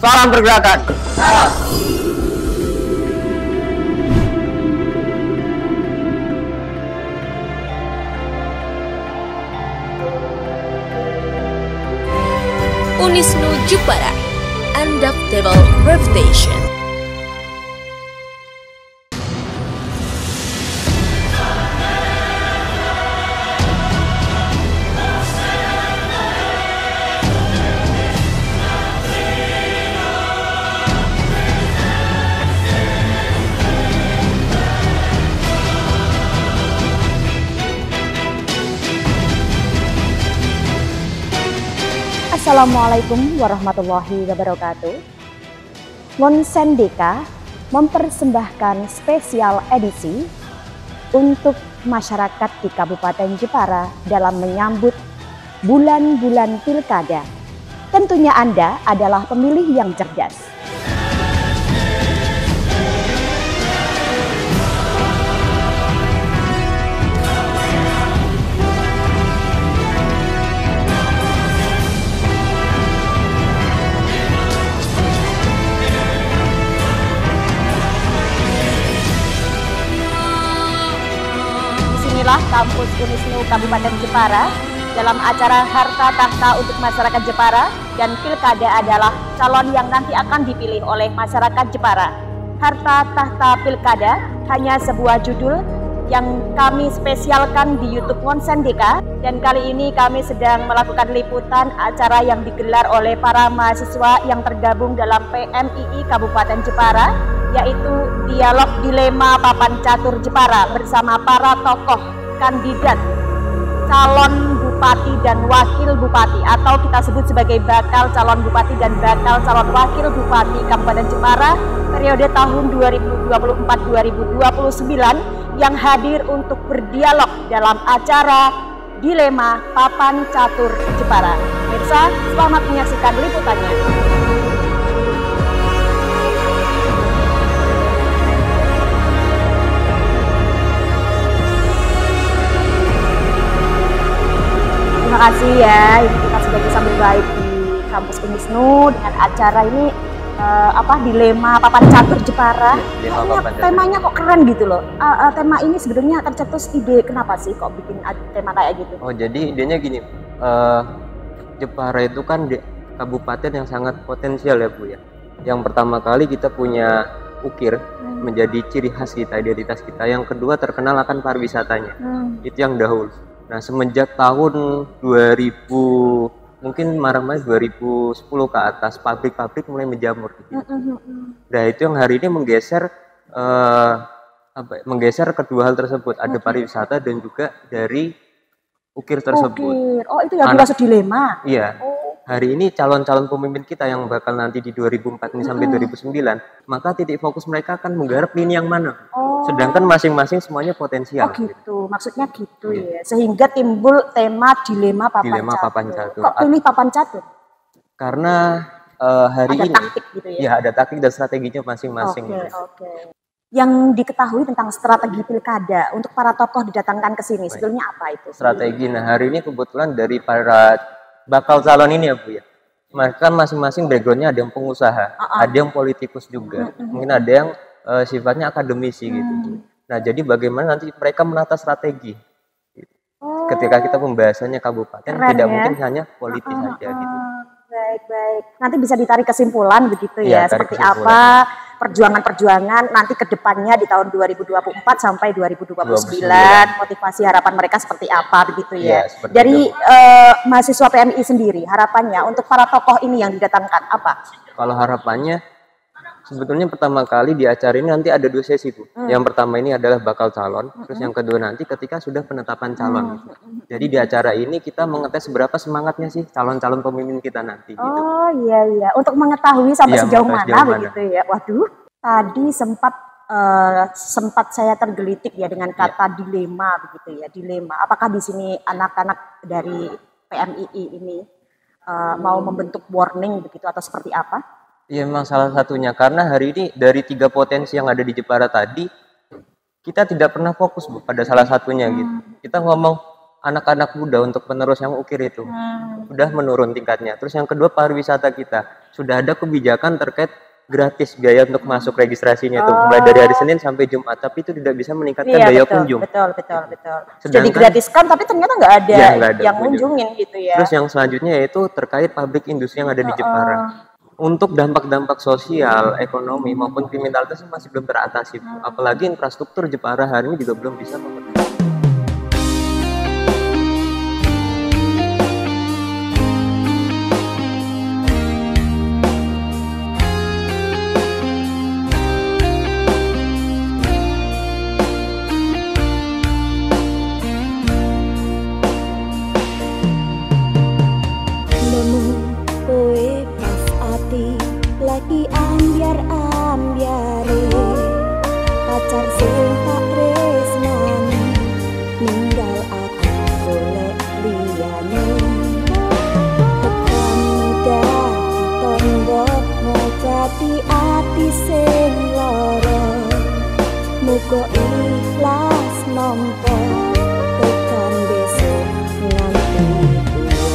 Salam pergerakan. Unisnu Jepara, Undoubtable Reputation. Assalamualaikum warahmatullahi wabarakatuh. Monsendika mempersembahkan spesial edisi untuk masyarakat di Kabupaten Jepara dalam menyambut bulan-bulan pilkada. Tentunya Anda adalah pemilih yang cerdas. Inilah kampus Unisnu Kabupaten Jepara dalam acara Harta Tahta untuk Masyarakat Jepara, dan pilkada adalah calon yang nanti akan dipilih oleh masyarakat Jepara. Harta Tahta Pilkada hanya sebuah judul yang kami spesialkan di YouTube Monsendika, dan kali ini kami sedang melakukan liputan acara yang digelar oleh para mahasiswa yang tergabung dalam PMII Kabupaten Jepara, yaitu Dialog Dilema Papan Catur Jepara bersama para tokoh kandidat calon bupati dan wakil bupati, atau kita sebut sebagai bakal calon bupati dan bakal calon wakil bupati Kabupaten Jepara periode tahun 2024-2029 yang hadir untuk berdialog dalam acara Dilema Papan Catur Jepara. Pemirsa, selamat menyaksikan liputannya. Terima kasih ya, ini kita sudah bersambut baik di kampus Unisnu dengan acara ini Dilema Papan Catur Jepara. Temanya kok keren gitu loh. Tema ini sebenarnya tercetus ide kenapa sih kok bikin tema kayak gitu? Oh, jadi idenya gini, Jepara itu kan kabupaten yang sangat potensial ya Bu ya. Yang pertama kali kita punya ukir menjadi ciri khas kita, identitas kita. Yang kedua terkenal akan pariwisatanya. Itu yang dahulu. Nah, semenjak tahun 2000 mungkin maret 2010 ke atas, pabrik-pabrik mulai menjamur gitu. Nah, itu yang hari ini menggeser kedua hal tersebut, ada pariwisata dan juga dari ukir tersebut. Ukir. Oh, itu yang dimaksud dilema. Iya. Hari ini calon-calon pemimpin kita yang bakal nanti di 2004 ini sampai 2009, maka titik fokus mereka akan menggarap lini yang mana. Sedangkan masing-masing semuanya potensial. Oh gitu, maksudnya gitu ya. Sehingga timbul tema dilema papan catur. Kok pilih papan catur? Karena hari ada ini taktik gitu ya? Ya, ada taktik dan strateginya masing-masing. Oke. Yang diketahui tentang strategi pilkada untuk para tokoh didatangkan ke sini, sebetulnya apa itu? Strategi. Nah, hari ini kebetulan dari para bakal calon ini ya Bu ya, mereka masing-masing backgroundnya ada yang pengusaha, ada yang politikus juga, mungkin ada yang sifatnya akademisi gitu. Nah, jadi bagaimana nanti mereka menata strategi ketika kita pembahasannya kabupaten, tidak mungkin hanya politis saja gitu. Baik. Nanti bisa ditarik kesimpulan begitu ya, seperti apa perjuangan-perjuangan nanti ke depannya di tahun 2024 sampai 2029, motivasi harapan mereka seperti apa begitu ya. Dari mahasiswa PMI sendiri, harapannya untuk para tokoh ini yang didatangkan apa? Kalau harapannya sebetulnya pertama kali di acara ini nanti ada 2 sesi Bu. Yang pertama ini adalah bakal calon, terus yang kedua nanti ketika sudah penetapan calon. Jadi di acara ini kita mengetes seberapa semangatnya sih calon-calon pemimpin kita nanti. Gitu. Oh iya, untuk mengetahui sampai sejauh mana begitu ya. Waduh, tadi sempat saya tergelitik ya dengan kata dilema begitu ya, dilema. Apakah di sini anak-anak dari PMII ini mau membentuk warning begitu atau seperti apa? Iya, memang salah satunya, karena hari ini dari 3 potensi yang ada di Jepara tadi, kita tidak pernah fokus Bu pada salah satunya gitu. Kita ngomong anak-anak muda untuk penerus yang ukir itu udah menurun tingkatnya. Terus yang kedua pariwisata kita sudah ada kebijakan terkait gratis biaya untuk masuk registrasinya itu mulai dari hari Senin sampai Jumat, tapi itu tidak bisa meningkatkan daya kunjung. Betul. Sudah digratiskan tapi ternyata nggak ada, yang ngunjungin gitu ya. Terus yang selanjutnya yaitu terkait pabrik industri yang ada di Jepara. Untuk dampak-dampak sosial, ekonomi maupun kriminalitas masih belum teratasi, apalagi infrastruktur Jepara hari ini juga belum bisa memenuhi. Lagi ambiar-ambiare pacar sing tak tresnani ninggal aku golek liyane tekan dadi tombok ngajati ati sing lara muga ikhlas nampa tekan besok nganti tuwa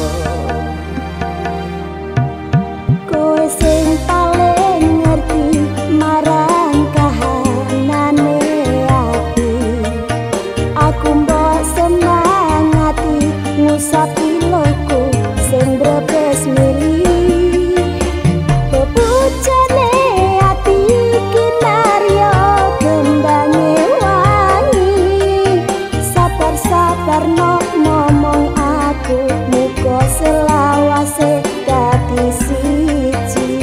kowe sing sapi loku sing brebes milih bebujane ati kinaryo gembange wangi sabar nok ngomong aku muga selawase dadi siji.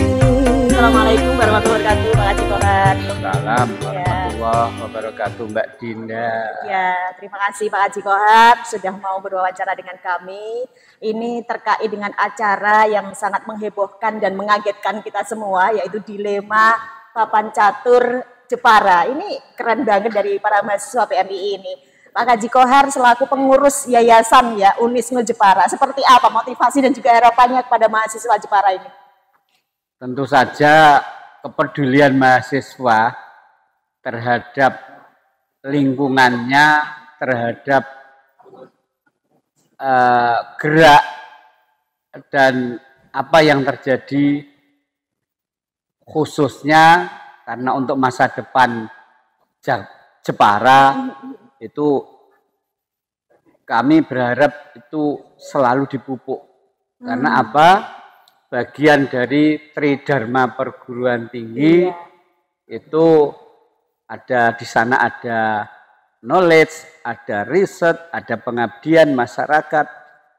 Assalamualaikum warahmatullahi wabarakatuh, Pak Haji Kohar. Salam warahmatullahi wabarakatuh, Mbak Dinda. Ya, terima kasih Pak Haji Kohar sudah mau berwawancara dengan kami. Ini terkait dengan acara yang sangat menghebohkan dan mengagetkan kita semua, yaitu dilema papan catur Jepara. Ini keren banget dari para mahasiswa PMI ini. Pak Haji Kohar selaku pengurus yayasan ya Unisnu Jepara, seperti apa motivasi dan juga harapannya kepada mahasiswa Jepara ini? Tentu saja kepedulian mahasiswa terhadap lingkungannya, terhadap gerak dan apa yang terjadi khususnya karena untuk masa depan Jepara itu kami berharap itu selalu dipupuk. Karena apa? Bagian dari Tridharma Perguruan Tinggi itu ada di sana ada knowledge, ada riset, ada pengabdian masyarakat.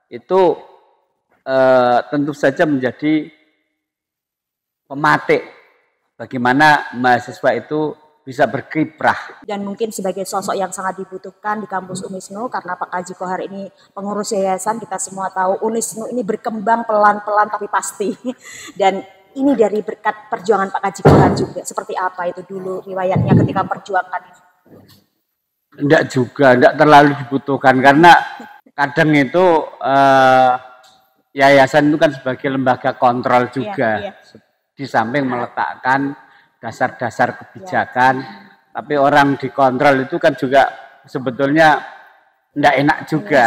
Itu tentu saja menjadi pematik bagaimana mahasiswa itu bisa berkiprah. Dan mungkin sebagai sosok yang sangat dibutuhkan di kampus Unisnu, karena Pak Haji Kohar ini pengurus yayasan, kita semua tahu Unisnu ini berkembang pelan-pelan tapi pasti. Dan ini dari berkat perjuangan Pak Haji Kohar juga. Seperti apa itu dulu riwayatnya ketika perjuangan ini? Enggak terlalu dibutuhkan, karena kadang itu yayasan itu kan sebagai lembaga kontrol juga. Di samping meletakkan dasar-dasar kebijakan, tapi orang dikontrol itu kan juga sebetulnya enggak enak juga.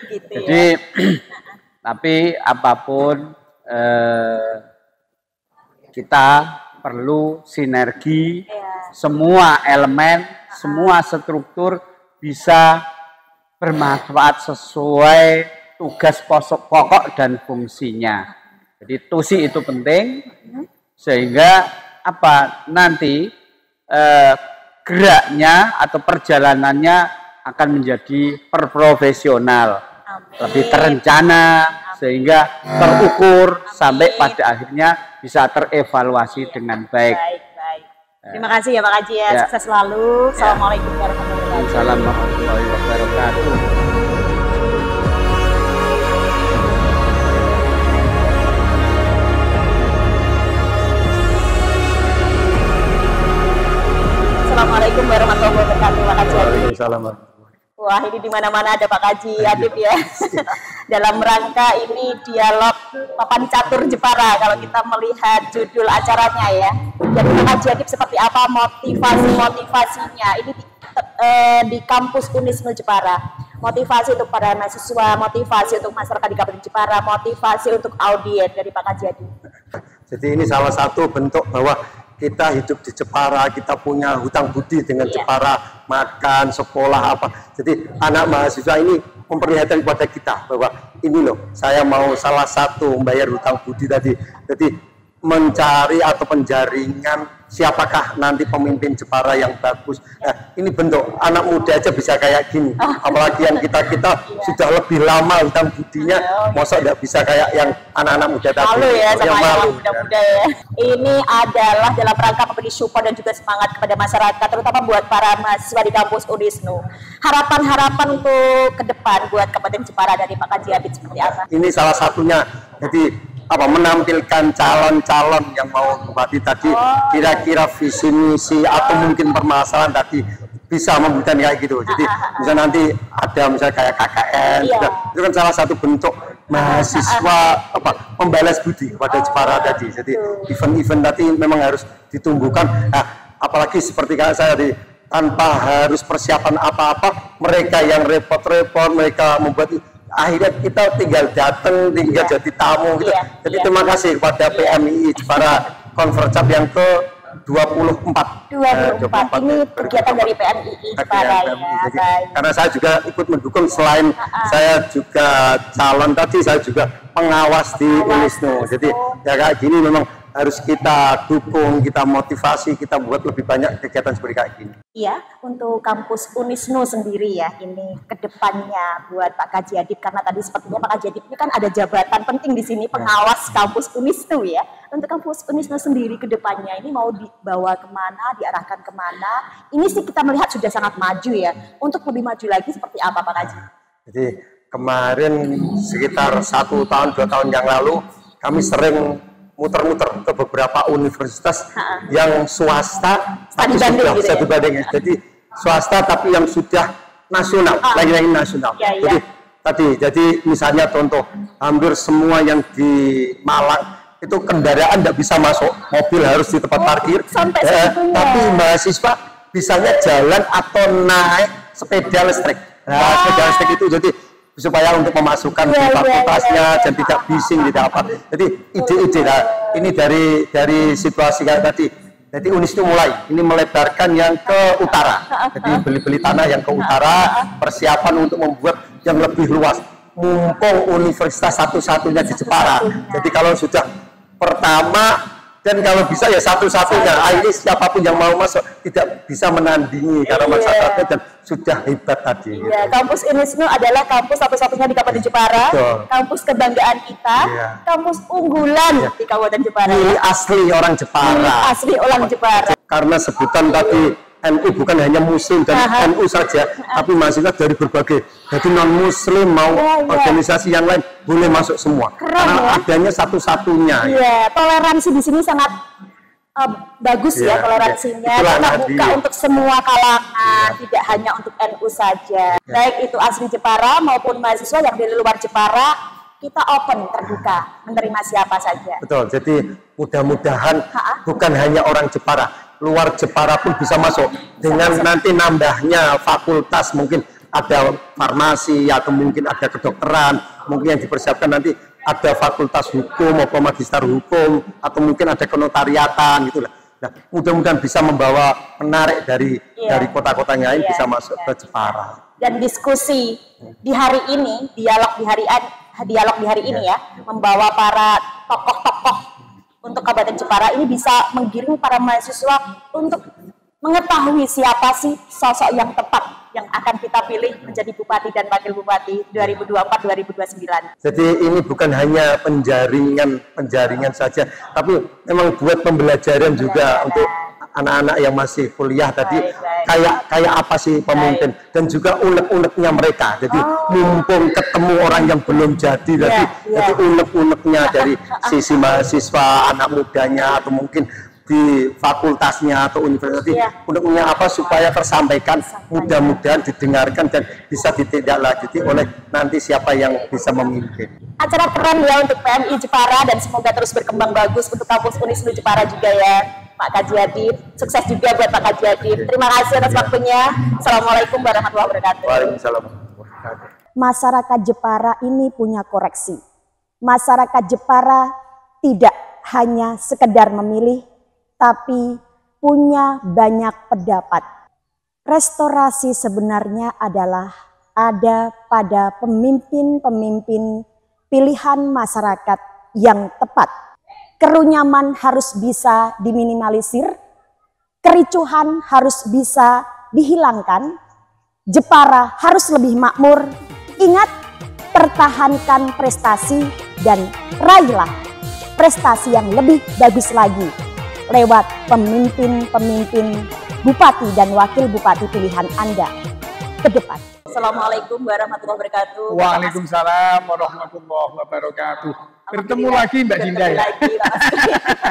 Gitu Jadi tapi apapun kita perlu sinergi, semua elemen, semua struktur bisa bermanfaat sesuai tugas pokok dan fungsinya. Jadi tusi itu penting, sehingga apa nanti geraknya atau perjalanannya akan menjadi profesional, lebih terencana, sehingga terukur sampai pada akhirnya bisa terevaluasi dengan baik. Terima kasih ya Pak Haji ya, sukses selalu. Assalamualaikum warahmatullahi wabarakatuh. Assalamualaikum warahmatullahi wabarakatuh, Pak Haji. Waalaikumsalam. Wah, ini di mana-mana ada Pak Haji Adib ya. Dalam rangka ini dialog papan catur Jepara, kalau kita melihat judul acaranya ya. Jadi Pak Haji Adib seperti apa motivasinya ini di kampus Unisnu Jepara. Motivasi untuk para mahasiswa, motivasi untuk masyarakat di Kabupaten Jepara, motivasi untuk audien dari Pak Kajadi. Jadi ini salah satu bentuk bahwa kita hidup di Jepara, kita punya hutang budi dengan Jepara, makan, sekolah, apa. Jadi anak mahasiswa ini memperlihatkan kepada kita bahwa ini loh, saya mau salah satu membayar hutang budi tadi. Jadi mencari atau penjaringan siapakah nanti pemimpin Jepara yang bagus. Nah, ini bentuk anak muda aja bisa kayak gini. Apalagi yang kita sudah lebih lama hutang budinya, masa nggak bisa kayak yang anak-anak muda tadi. Malu ya sama yang yang muda-muda ya. Ini adalah dalam rangka memberi support dan juga semangat kepada masyarakat, terutama buat para mahasiswa di kampus Unisnu. Harapan-harapan untuk ke depan buat Kabupaten Jepara dari Pak Kaji Abid seperti apa? Ini salah satunya. Jadi menampilkan calon-calon yang mau bupati tadi, kira-kira visi misi atau mungkin permasalahan tadi bisa memberikan kayak gitu. Jadi misalnya nanti ada misalnya kayak KKN, itu kan salah satu bentuk mahasiswa membalas budi kepada Jepara tadi. Jadi event-event tadi memang harus ditumbuhkan. Nah, apalagi seperti kayak saya tadi, tanpa harus persiapan apa-apa, mereka yang repot-repot, mereka membuat, akhirnya kita tinggal datang, tinggal jadi tamu gitu. Jadi terima kasih kepada PMII Jepara Convercap yang ke 24. Ini kegiatan dari PMII Jepara ya. Jadi, karena saya juga ikut mendukung, selain saya juga calon tadi, saya juga pengawas di Unisnu. Jadi ya kayak gini memang harus kita dukung, kita motivasi, kita buat lebih banyak kegiatan seperti kayak gini. Iya, untuk kampus Unisnu sendiri ya, ini kedepannya buat Pak Kaji Adib, karena tadi sepertinya Pak Kaji Adib ini kan ada jabatan penting di sini, pengawas kampus Unisnu ya. Untuk kampus Unisnu sendiri kedepannya ini mau dibawa kemana, diarahkan kemana? Ini sih kita melihat sudah sangat maju ya. Untuk lebih maju lagi seperti apa Pak Kaji? Jadi kemarin sekitar 1 tahun 2 tahun yang lalu kami sering muter-muter ke beberapa universitas yang swasta tapi sudah bisa dibandingkan. Jadi swasta tapi yang sudah nasional, lagi-lagi nasional. Jadi misalnya contoh, hampir semua yang di Malang itu kendaraan tidak bisa masuk, mobil harus di tempat parkir. Tapi mahasiswa bisanya jalan atau naik sepeda listrik. Nah, sepeda listrik itu jadi supaya untuk memasukkan di fakultasnya dan tidak bising, tidak apa. Jadi ide-ide ini dari situasi kayak tadi. Jadi Unisnu mulai ini melebarkan yang ke utara. Jadi beli-beli tanah yang ke utara, persiapan untuk membuat yang lebih luas. Mumpung universitas satu-satunya di Jepara. Jadi kalau sudah pertama dan kalau bisa ya satu-satunya, akhirnya siapapun yang mau masuk tidak bisa menandingi karena masyarakatnya dan sudah hebat tadi. Iya, kampus Unisnu adalah kampus satu-satunya di Kabupaten Jepara, kampus kebanggaan kita, kampus unggulan di Kabupaten Jepara. Ini asli orang Jepara. Asli orang Jepara. Karena sebutan tadi NU bukan hanya Muslim dan NU saja, tapi mahasiswa dari berbagai, jadi non Muslim mau organisasi yang lain boleh masuk semua. Karena adanya satu-satunya. Iya, toleransi di sini sangat bagus ya toleransinya. Kita buka untuk semua kalangan, tidak hanya untuk NU saja. Baik itu asli Jepara maupun mahasiswa yang dari luar Jepara, kita open, terbuka, menerima siapa saja. Betul, jadi mudah-mudahan bukan hanya orang Jepara, luar Jepara pun bisa masuk. Dengan nanti nambahnya fakultas, mungkin ada farmasi atau mungkin ada kedokteran, mungkin yang dipersiapkan nanti ada fakultas hukum maupun magister hukum atau mungkin ada kenotariatan gitulah. Nah, mudah-mudahan bisa membawa menarik dari kota-kotanya lain bisa masuk ke Jepara. Dan diskusi di hari ini, dialog di hari ini ya, membawa para tokoh-tokoh untuk Kabupaten Jepara ini bisa menggiring para mahasiswa untuk mengetahui siapa sih sosok yang tepat yang akan kita pilih menjadi Bupati dan Wakil Bupati 2024-2029. Jadi ini bukan hanya penjaringan saja, tapi memang buat pembelajaran juga untuk anak-anak yang masih kuliah tadi. Kayak apa sih pemimpin dan juga unek-uneknya mereka. Jadi mumpung ketemu orang yang belum jadi tadi, jadi unek-uneknya dari sisi mahasiswa, anak mudanya atau mungkin di fakultasnya atau universitas, unek-uneknya apa supaya tersampaikan, mudah-mudahan didengarkan dan bisa ditindaklanjuti oleh nanti siapa yang bisa memimpin. Acara keren ya untuk PMI Jepara dan semoga terus berkembang bagus untuk kampus Unisnu Jepara juga ya. Pak Kaji Adib, sukses juga buat Pak Kaji Adib. Terima kasih atas waktunya. Assalamualaikum warahmatullahi wabarakatuh. Waalaikumsalam. masyarakat Jepara ini punya koreksi. Masyarakat Jepara tidak hanya sekedar memilih, tapi punya banyak pendapat. Restorasi sebenarnya adalah ada pada pemimpin-pemimpin pilihan masyarakat yang tepat. Kerunyaman harus bisa diminimalisir, kericuhan harus bisa dihilangkan, Jepara harus lebih makmur. Ingat, pertahankan prestasi dan raihlah prestasi yang lebih bagus lagi lewat pemimpin-pemimpin bupati dan wakil bupati pilihan Anda ke depan. Assalamualaikum warahmatullahi wabarakatuh. Waalaikumsalam warahmatullahi wabarakatuh. Bertemu lagi Mbak Dinda ya.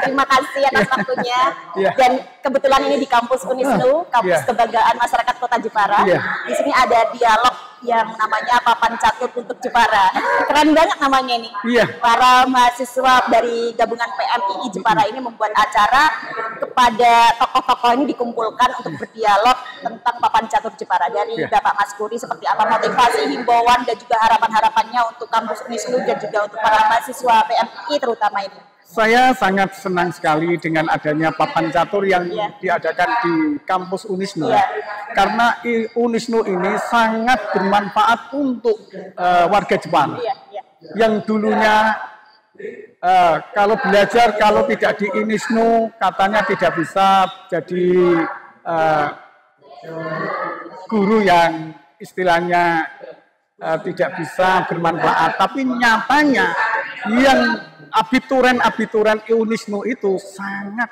Terima kasih atas waktunya. Ya. Dan kebetulan ini di kampus Unisnu, kampus kebanggaan masyarakat Kota Jepara. Ya. Di sini ada dialog yang namanya Papan Catur untuk Jepara. Keren banget namanya ini. Ya. Para mahasiswa dari gabungan PMII Jepara ini membuat acara kepada tokoh-tokoh ini dikumpulkan untuk berdialog tentang Papan Catur Jepara. Dari Bapak Mas Kuri seperti apa motivasi, himbauan dan juga harapan-harapannya untuk kampus Unisnu dan juga untuk para mahasiswa PMII terutama ini. Saya sangat senang sekali dengan adanya papan catur yang diadakan di kampus Unisnu. Karena Unisnu ini sangat bermanfaat untuk warga Jepara. Yang dulunya kalau belajar, kalau tidak di Unisnu katanya tidak bisa jadi guru yang istilahnya tidak bisa bermanfaat. Tapi nyatanya yang abituren Unisnu itu sangat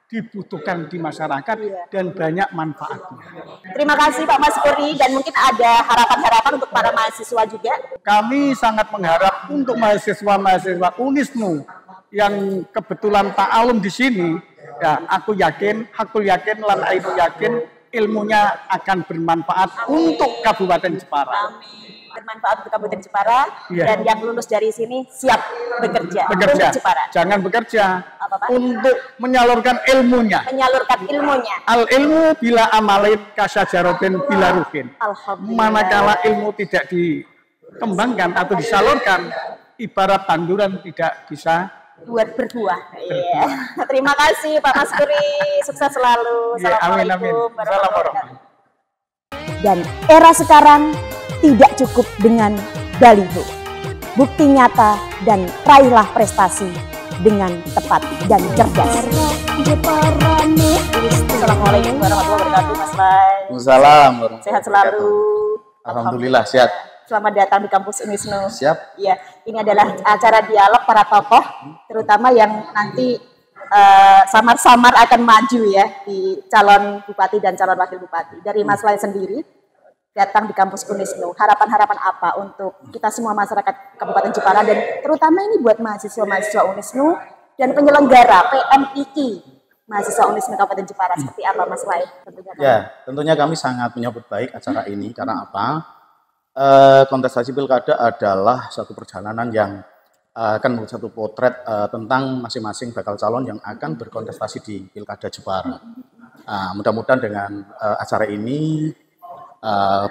dibutuhkan di masyarakat dan banyak manfaatnya. Terima kasih Pak Mas Kuri, dan mungkin ada harapan-harapan untuk para mahasiswa juga. Kami sangat mengharap untuk mahasiswa-mahasiswa Unisnu yang kebetulan ta'alum di sini, ya aku yakin lan Ainu yakin ilmunya akan bermanfaat untuk Kabupaten Jepara. Amin. Bermanfaat untuk Kabupaten Jepara, dan yang lulus dari sini siap bekerja untuk Jepara. Jangan bekerja, untuk menyalurkan ilmunya. Menyalurkan ilmunya. Al ilmu bila amalin kasyajarotin bila ruhin. Manakala ilmu tidak dikembangkan atau disalurkan, ibarat tanduran tidak bisa berbuah. Iya. Terima kasih Pak Mas Kuri, sukses selalu. Assalamualaikum warahmatullahi wabarakatuh. Dan era sekarang tidak cukup dengan baliho. Bukti nyata dan raihlah prestasi dengan tepat dan cerdas. Assalamualaikum warahmatullahi wabarakatuh, Mas Lai. Waalaikumsalam. Sehat selalu. Alhamdulillah sehat. Selamat datang di kampus Unisnu. Siap. Iya, ini adalah acara dialog para tokoh, terutama yang nanti samar-samar akan maju ya di calon bupati dan calon wakil bupati. Dari Mas Lai sendiri datang di kampus Unisnu, harapan-harapan apa untuk kita semua masyarakat Kabupaten Jepara dan terutama ini buat mahasiswa-mahasiswa Unisnu dan penyelenggara PMII mahasiswa Unisnu Kabupaten Jepara, seperti apa Mas Lai? Tentunya kami sangat menyambut baik acara ini karena apa? Kontestasi pilkada adalah suatu perjalanan yang akan membuat satu potret tentang masing-masing bakal calon yang akan berkontestasi di pilkada Jepara. Mudah-mudahan dengan acara ini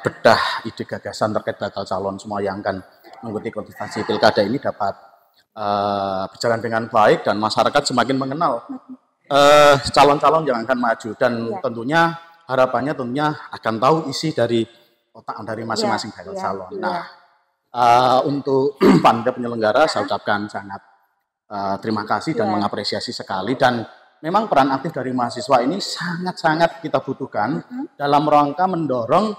bedah ide gagasan terkait bakal calon semua yang akan mengikuti kontestasi pilkada ini dapat berjalan dengan baik dan masyarakat semakin mengenal calon-calon yang akan maju dan tentunya harapannya akan tahu isi dari otak dari masing-masing bakal calon. Nah, untuk panitia penyelenggara saya ucapkan sangat terima kasih dan mengapresiasi sekali, dan memang peran aktif dari mahasiswa ini sangat-sangat kita butuhkan dalam rangka mendorong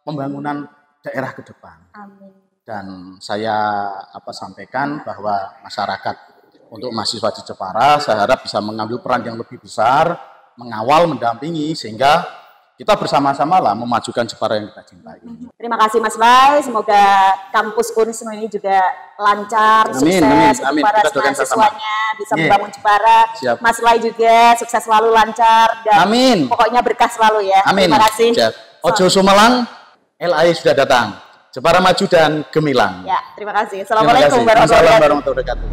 pembangunan daerah ke depan. Amin. Dan saya sampaikan bahwa masyarakat untuk mahasiswa di Jepara saya harap bisa mengambil peran yang lebih besar, mengawal, mendampingi sehingga kita bersama-sama lah memajukan Jepara yang kita cintai. Terima kasih Mas Lai, semoga kampus Unisnu ini juga lancar, sukses untuk para mahasiswanya, bisa membangun Jepara. Siap. Mas Lai juga sukses selalu, lancar, dan pokoknya berkah selalu ya. Amin. Terima kasih. Ojo Sumelang, LAI sudah datang. Jepara maju dan gemilang. Ya, terima kasih. Assalamualaikum warahmatullahi wabarakatuh.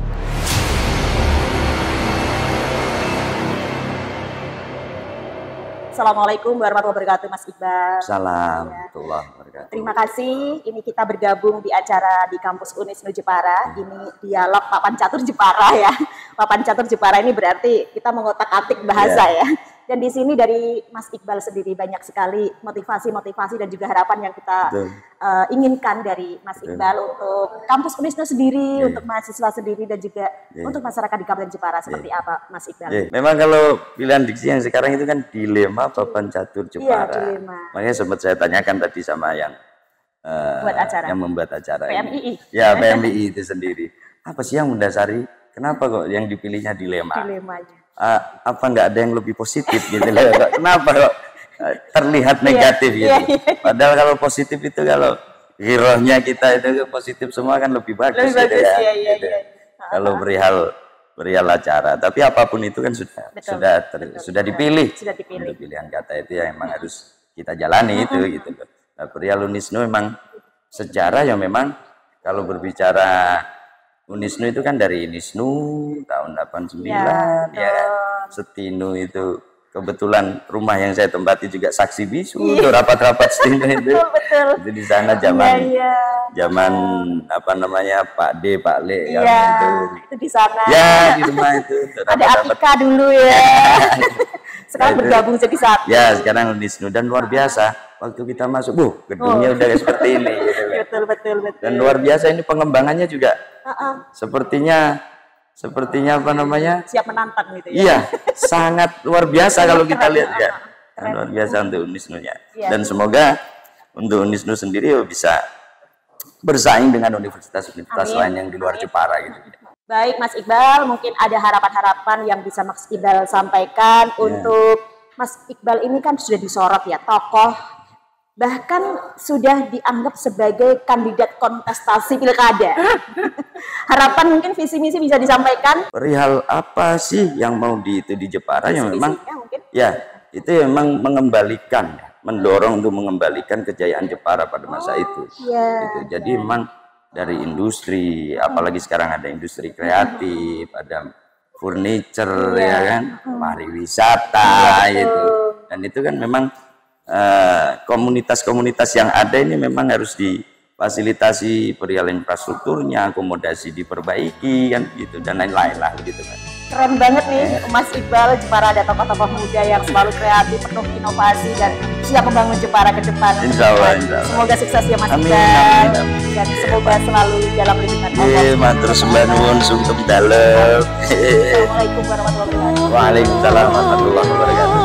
Assalamualaikum warahmatullahi wabarakatuh, Mas Iqbal. Salam warahmatullahi wabarakatuh. Terima kasih. Ini kita bergabung di acara di kampus Unisnu Jepara. Ini dialog Papan Catur Jepara ya. Papan Catur Jepara ini berarti kita mengotak-atik bahasa ya. Dan di sini dari Mas Iqbal sendiri banyak sekali motivasi-motivasi dan juga harapan yang kita inginkan dari Mas Iqbal untuk kampus Unisnu sendiri, untuk mahasiswa sendiri dan juga untuk masyarakat di Kabupaten Jepara. Seperti apa, Mas Iqbal? Memang kalau pilihan diksi yang sekarang itu kan dilema Papan Catur Jepara. Makanya sempat saya tanyakan tadi sama yang yang membuat acara PMII. Ya, PMII itu sendiri. Apa sih yang mendasari kenapa kok yang dipilihnya dilema? Dilemanya. Apa nggak ada yang lebih positif gitu loh? Kenapa kok terlihat negatif gitu? Padahal kalau positif itu kalau hero-nya kita itu positif semua kan lebih bagus, gitu ya. Gitu. Kalau perihal acara, tapi apapun itu kan sudah dipilih. Untuk pilihan kata itu ya emang harus kita jalani itu gitu loh. Nah, perihal Unisnu memang sejarah yang memang kalau berbicara Unisnu itu kan dari Unisnu tahun 89 ya. Setinu itu kebetulan rumah yang saya tempati juga saksi bisu untuk rapat-rapat Setinu itu. Betul. Itu di sana zaman apa namanya Pak D, Pak Le yang itu di sana. Ya, di rumah itu. Ada Atika dulu ya. Sekarang bergabung jadi satu. Ya, sekarang Unisnu dan luar biasa. Waktu kita masuk, gedungnya udah seperti ini gitu. Betul. Dan luar biasa ini pengembangannya juga. Sepertinya apa namanya? Siap menantang gitu ya. Iya, sangat luar biasa kalau kita lihat ya. Luar biasa untuk Unisnu-nya. Dan semoga untuk Unisnu sendiri bisa bersaing dengan universitas-universitas lain yang di luar Jepara gitu. Baik, Mas Iqbal, mungkin ada harapan-harapan yang bisa Mas Iqbal sampaikan untuk Mas Iqbal ini kan sudah disorot ya, tokoh bahkan sudah dianggap sebagai kandidat kontestasi pilkada. Harapan mungkin visi misi bisa disampaikan. Perihal apa sih yang mau di Jepara yang memang ya itu memang mengembalikan, mendorong untuk mengembalikan kejayaan Jepara pada masa itu. Gitu. Jadi memang dari industri, apalagi sekarang ada industri kreatif, ada furniture ya kan, pariwisata gitu. Dan itu kan memang komunitas-komunitas yang ada ini memang harus difasilitasi perihal infrastrukturnya, akomodasi diperbaiki kan gitu dan lain-lain lah begitu kan. Keren banget nih Mas Iqbal, Jepara ada tokoh-tokoh muda yang selalu kreatif, penuh inovasi dan siap membangun Jepara ke depan. Insya Allah. Semoga sukses ya Mas Iqbal. Dan semoga selalu dalam lindungan Allah. Matur sembah nuwun sungkem dalem. Assalamualaikum warahmatullahi wabarakatuh. Waalaikumsalam warahmatullahi wabarakatuh.